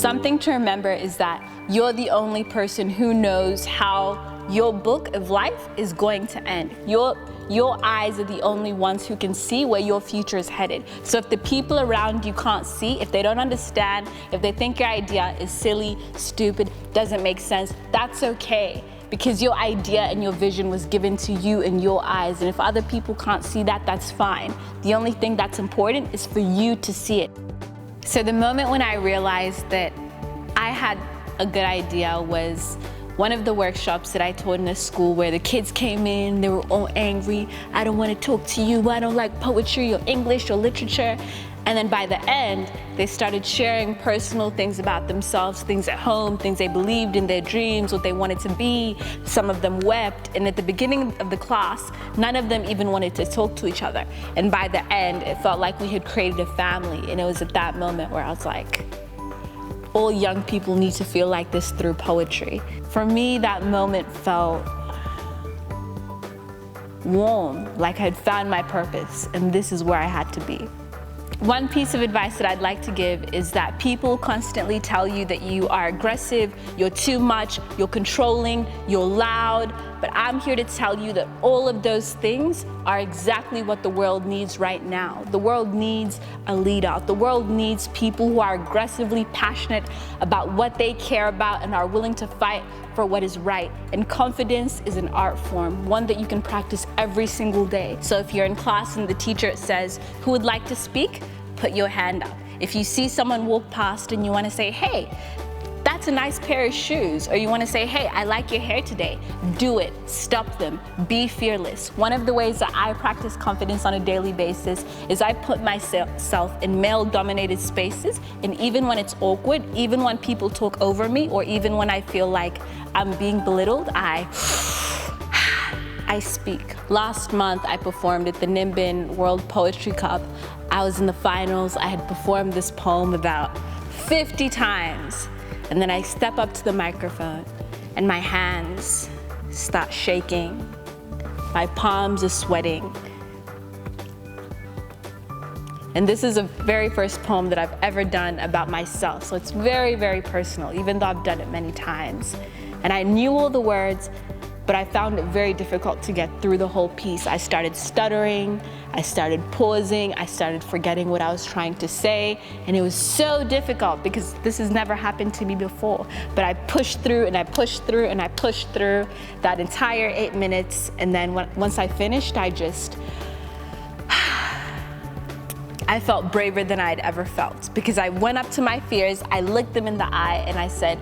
Something to remember is that you're the only person who knows how your book of life is going to end. Your eyes are the only ones who can see where your future is headed. So if the people around you can't see, if they don't understand, if they think your idea is silly, stupid, doesn't make sense, that's okay. Because your idea and your vision was given to you in your eyes. And if other people can't see that, that's fine. The only thing that's important is for you to see it. So the moment when I realized that I had a good idea was one of the workshops that I taught in a school where the kids came in, they were all angry. I don't want to talk to you, I don't like poetry or English or literature. And then by the end, they started sharing personal things about themselves, things at home, things they believed in, their dreams, what they wanted to be. Some of them wept. And at the beginning of the class, none of them even wanted to talk to each other. And by the end, it felt like we had created a family. And it was at that moment where I was like, all young people need to feel like this through poetry. For me, that moment felt warm, like I had found my purpose, and this is where I had to be. One piece of advice that I'd like to give is that people constantly tell you that you are aggressive, you're too much, you're controlling, you're loud, but I'm here to tell you that all of those things are exactly what the world needs right now. The world needs a leader. The world needs people who are aggressively passionate about what they care about and are willing to fight for what is right. And confidence is an art form, one that you can practice every single day. So if you're in class and the teacher says, "Who would like to speak?" put your hand up. If you see someone walk past and you want to say, "Hey, that's a nice pair of shoes," or you want to say, "Hey, I like your hair today," do it. Stop them. Be fearless. One of the ways that I practice confidence on a daily basis is I put myself in male-dominated spaces, and even when it's awkward, even when people talk over me, or even when I feel like I'm being belittled, I speak. Last month, I performed at the Nimbin World Poetry Cup. I was in the finals. I had performed this poem about 50 times. And then I step up to the microphone and my hands start shaking. My palms are sweating. And this is the very first poem that I've ever done about myself. So it's very, very personal, even though I've done it many times. And I knew all the words, but I found it very difficult to get through the whole piece. I started stuttering, I started pausing, I started forgetting what I was trying to say, and it was so difficult because this has never happened to me before. But I pushed through and I pushed through and I pushed through that entire 8 minutes, and then once I finished, I felt braver than I'd ever felt, because I went up to my fears, I looked them in the eye, and I said,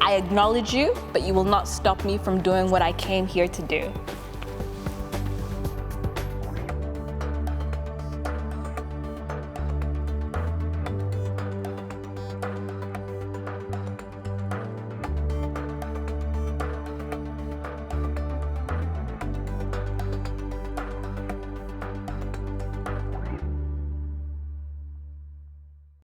"I acknowledge you, but you will not stop me from doing what I came here to do."